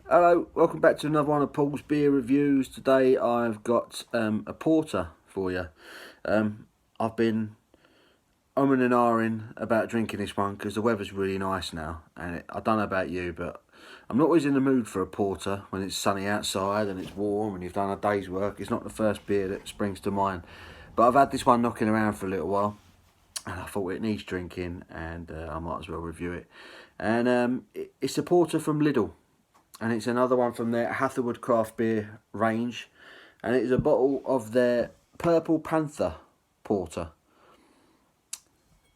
Hello, welcome back to another one of Paul's beer reviews. Today I've got a porter for you. I've been umming and ahhing about drinking this one because the weather's really nice now, and I don't know about you, but I'm not always in the mood for a porter when it's sunny outside and it's warm and you've done a day's work. It's not the first beer that springs to mind, but I've had this one knocking around for a little while and I thought it needs drinking, and I might as well review it. And it's a porter from LIDL. And it's another one from their Hatherwood craft beer range, and it is a bottle of their Purple Panther porter.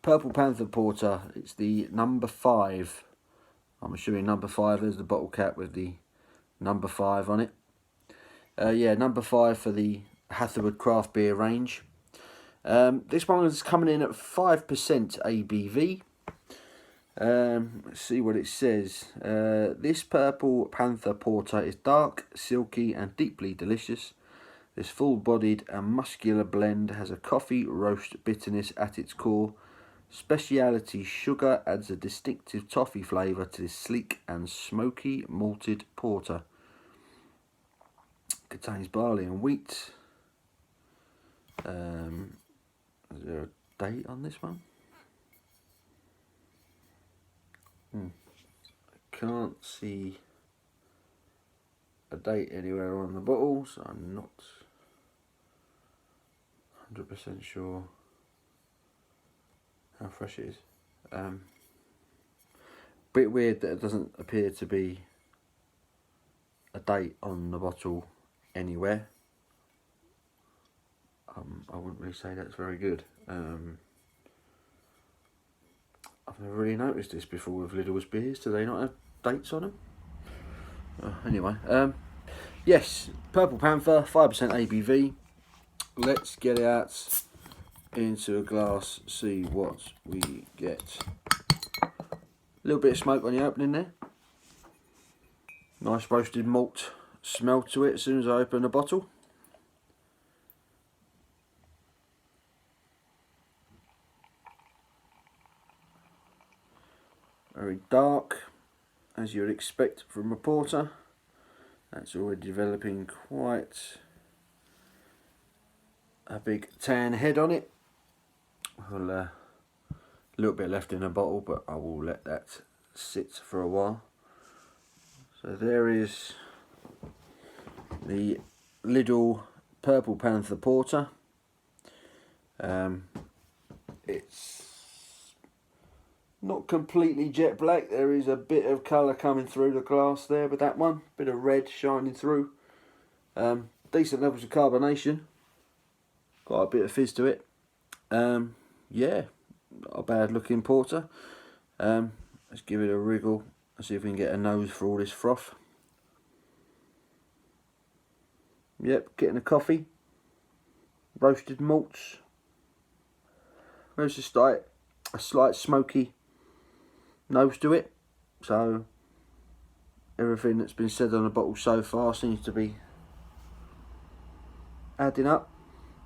Purple Panther porter, it's the number 5. I'm assuming number 5, there's the bottle cap with the number 5 on it. Yeah, number 5 for the Hatherwood craft beer range. This one is coming in at 5% ABV. Let's see what it says. This Purple Panther porter is dark, silky and deeply delicious. This full-bodied and muscular blend has a coffee roast bitterness at its core. Speciality sugar adds a distinctive toffee flavour to this sleek and smoky malted porter. Contains barley and wheat. Is there a date on this one? I can't see a date anywhere on the bottle, so I'm not 100% sure how fresh it is. Bit weird that it doesn't appear to be a date on the bottle anywhere. I wouldn't really say that's very good. I've never really noticed this before with LIDL's beers. Do they not have dates on them? Anyway, yes, Purple Panther, 5% ABV. Let's get it out into a glass, see what we get. A little bit of smoke on the opening there. Nice roasted malt smell to it as soon as I open the bottle. Very dark, as you would expect from a porter. That's already developing quite a big tan head on it. Well, a little bit left in the bottle, but I will let that sit for a while. So there is the LIDL Purple Panther porter. It's not completely jet black. There is a bit of colour coming through the glass there with that one. Bit of red shining through. Decent levels of carbonation. Got a bit of fizz to it. Yeah, not a bad looking porter. Let's give it a wriggle and see if we can get a nose for all this froth. Yep, getting a coffee. Roasted malts. There's just like a slight smoky nose to it, so everything that's been said on the bottle so far seems to be adding up.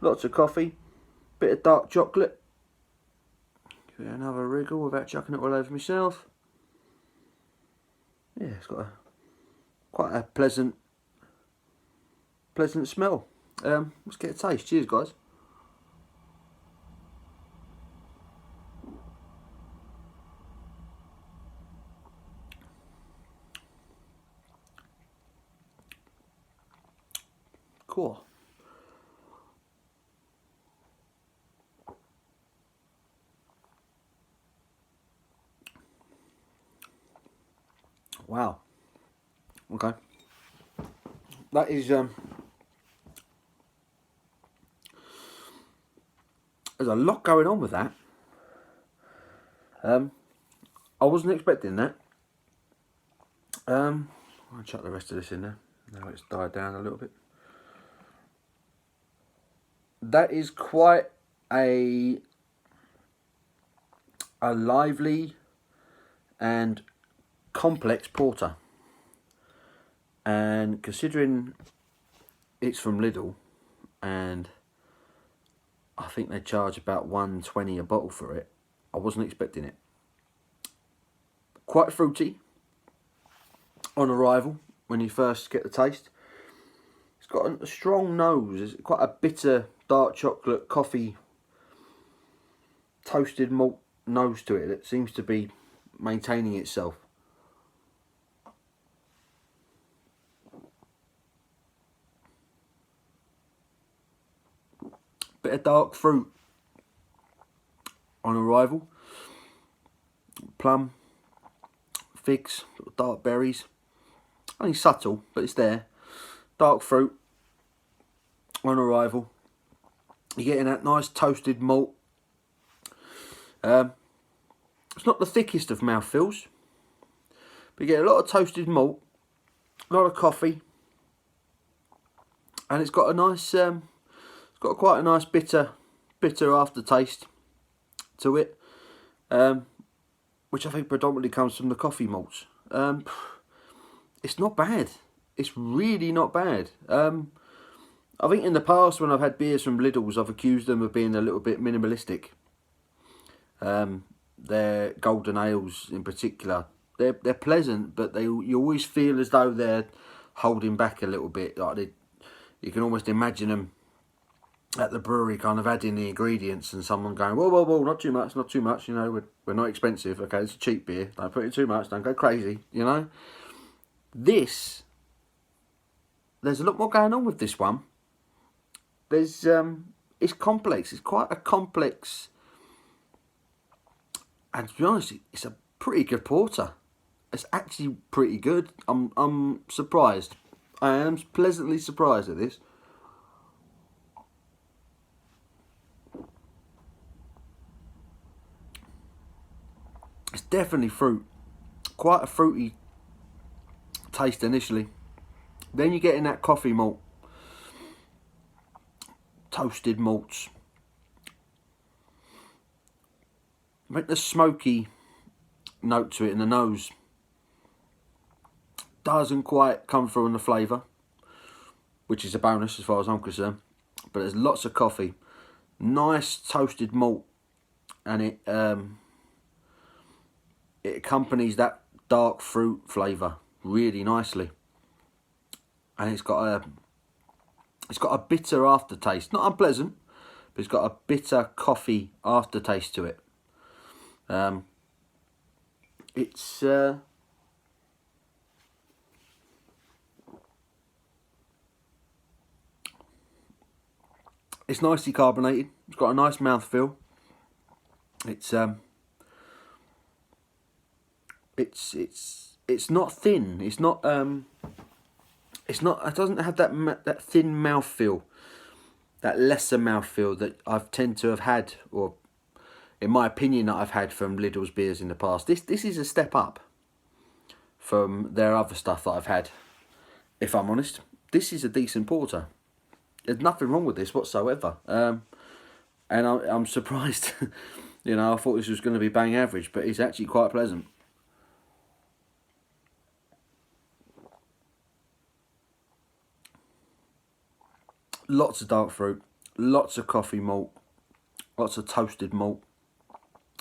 Lots of coffee, bit of dark chocolate. Give it another wriggle without chucking it all over myself. Yeah, it's got quite a pleasant smell. Let's get a taste. Cheers, guys. Cool. Wow. Okay. That is there's a lot going on with that. I wasn't expecting that. I'll chuck the rest of this in there. Now it's died down a little bit. That is quite a lively and complex porter, and considering it's from LIDL, and I think they charge about $1.20 a bottle for it, I wasn't expecting it. Quite fruity on arrival, when you first get the taste. It's got a strong nose. It's quite a bitter dark chocolate coffee toasted malt nose to it that seems to be maintaining itself. Bit of dark fruit on arrival. Plum, figs, dark berries. Only subtle, but it's there. Dark fruit on arrival. You're getting that nice toasted malt. It's not the thickest of mouthfeels, but you get a lot of toasted malt, a lot of coffee, and it's got a nice, it's got quite a nice bitter aftertaste to it, which I think predominantly comes from the coffee malts. It's not bad. It's really not bad. I think in the past when I've had beers from Lidl's, I've accused them of being a little bit minimalistic. Their golden ales in particular, they're pleasant, but you always feel as though they're holding back a little bit. Like you can almost imagine them at the brewery kind of adding the ingredients and someone going, whoa, whoa, whoa, not too much, not too much, you know, we're not expensive, okay, it's a cheap beer, don't put in too much, don't go crazy, you know. This, there's a lot more going on with this one. There's, it's complex, it's quite a complex, and to be honest, it's a pretty good porter. It's actually pretty good. I'm surprised. I am pleasantly surprised at this. It's definitely fruit. Quite a fruity taste initially. Then you're getting that coffee malt. Toasted malts. Make the smoky note to it in the nose. Doesn't quite come through on the flavour, which is a bonus as far as I'm concerned. But there's lots of coffee. Nice toasted malt. And it accompanies that dark fruit flavour really nicely, and it's got a bitter aftertaste, not unpleasant, but it's got a bitter coffee aftertaste to it. It's nicely carbonated. It's got a nice mouthfeel. It's not thin. It's not. It doesn't have that thin mouthfeel, that lesser mouthfeel that I've tend to have had, or in my opinion, that I've had from Lidl's beers in the past. This is a step up from their other stuff that I've had. If I'm honest, this is a decent porter. There's nothing wrong with this whatsoever. And I'm surprised. You know, I thought this was going to be bang average, but it's actually quite pleasant. Lots of dark fruit, lots of coffee malt, lots of toasted malt,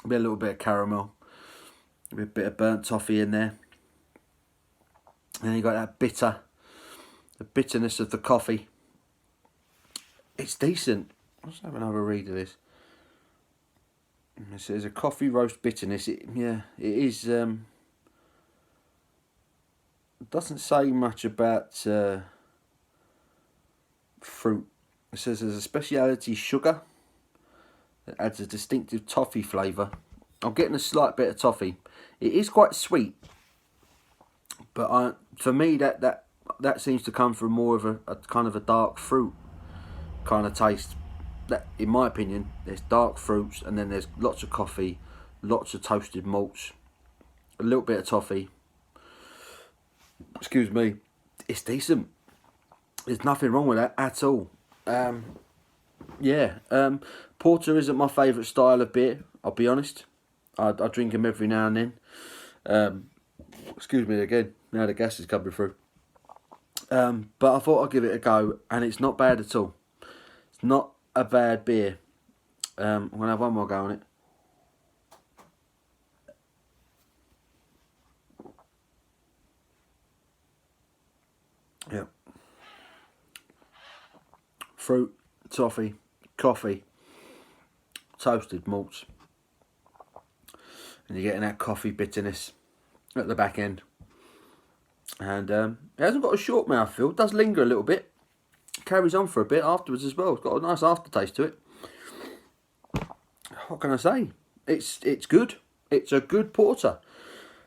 maybe a little bit of caramel, maybe a bit of burnt toffee in there. And then you got that the bitterness of the coffee. It's decent. Let's have another read of this. It says a coffee roast bitterness. It is. It doesn't say much about fruit. It says there's a speciality sugar that adds a distinctive toffee flavour. I'm getting a slight bit of toffee. It is quite sweet, but for me that seems to come from more of a kind of a dark fruit kind of taste. That, in my opinion, there's dark fruits and then there's lots of coffee, lots of toasted malts, a little bit of toffee. Excuse me. It's decent. There's nothing wrong with that at all. Porter isn't my favourite style of beer, I'll be honest. I drink them every now and then. Excuse me again, now the gas is coming through. But I thought I'd give it a go, and it's not bad at all. It's not a bad beer. I'm going to have one more go on it. Yeah. Fruit, toffee, coffee, toasted malts. And you're getting that coffee bitterness at the back end. And it hasn't got a short mouthfeel. It does linger a little bit. Carries on for a bit afterwards as well. It's got a nice aftertaste to it. What can I say? It's good. It's a good porter.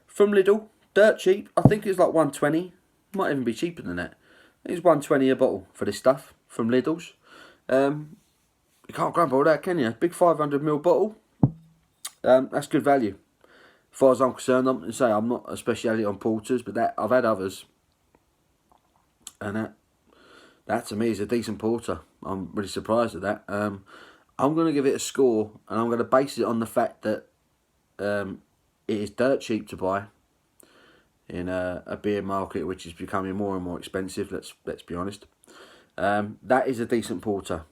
From Lidl. Dirt cheap. I think it's like 120. Might even be cheaper than that. It's 120 a bottle for this stuff from Lidl's. You can't grumble at that, can you? Big 500ml bottle. That's good value. As far as I'm concerned, I'm not a speciality on porters, but that I've had others, and that to me is a decent porter. I'm really surprised at that. I'm going to give it a score, and I'm going to base it on the fact that it is dirt cheap to buy in a beer market which is becoming more and more expensive. Let's be honest. That is a decent porter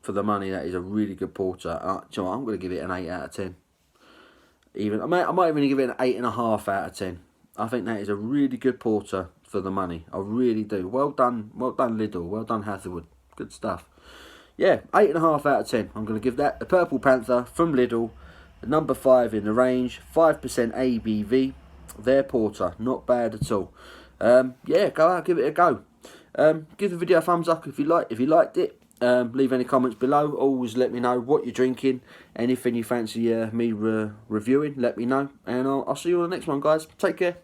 for the money. That is a really good porter. You know what, I'm going to give it an 8 out of 10. I might even give it an 8.5 out of 10. I think that is a really good porter for the money. I really do. Well done Lidl. Well done Hatherwood. Good stuff. Yeah, 8.5 out of 10. I'm going to give that the Purple Panther from Lidl, number 5 in the range, 5% ABV. Their porter, not bad at all. Yeah, go out, give it a go. Give the video a thumbs up if you liked it. Leave any comments below. Always let me know what you're drinking. Anything you fancy me reviewing, let me know. And I'll see you on the next one, guys. Take care.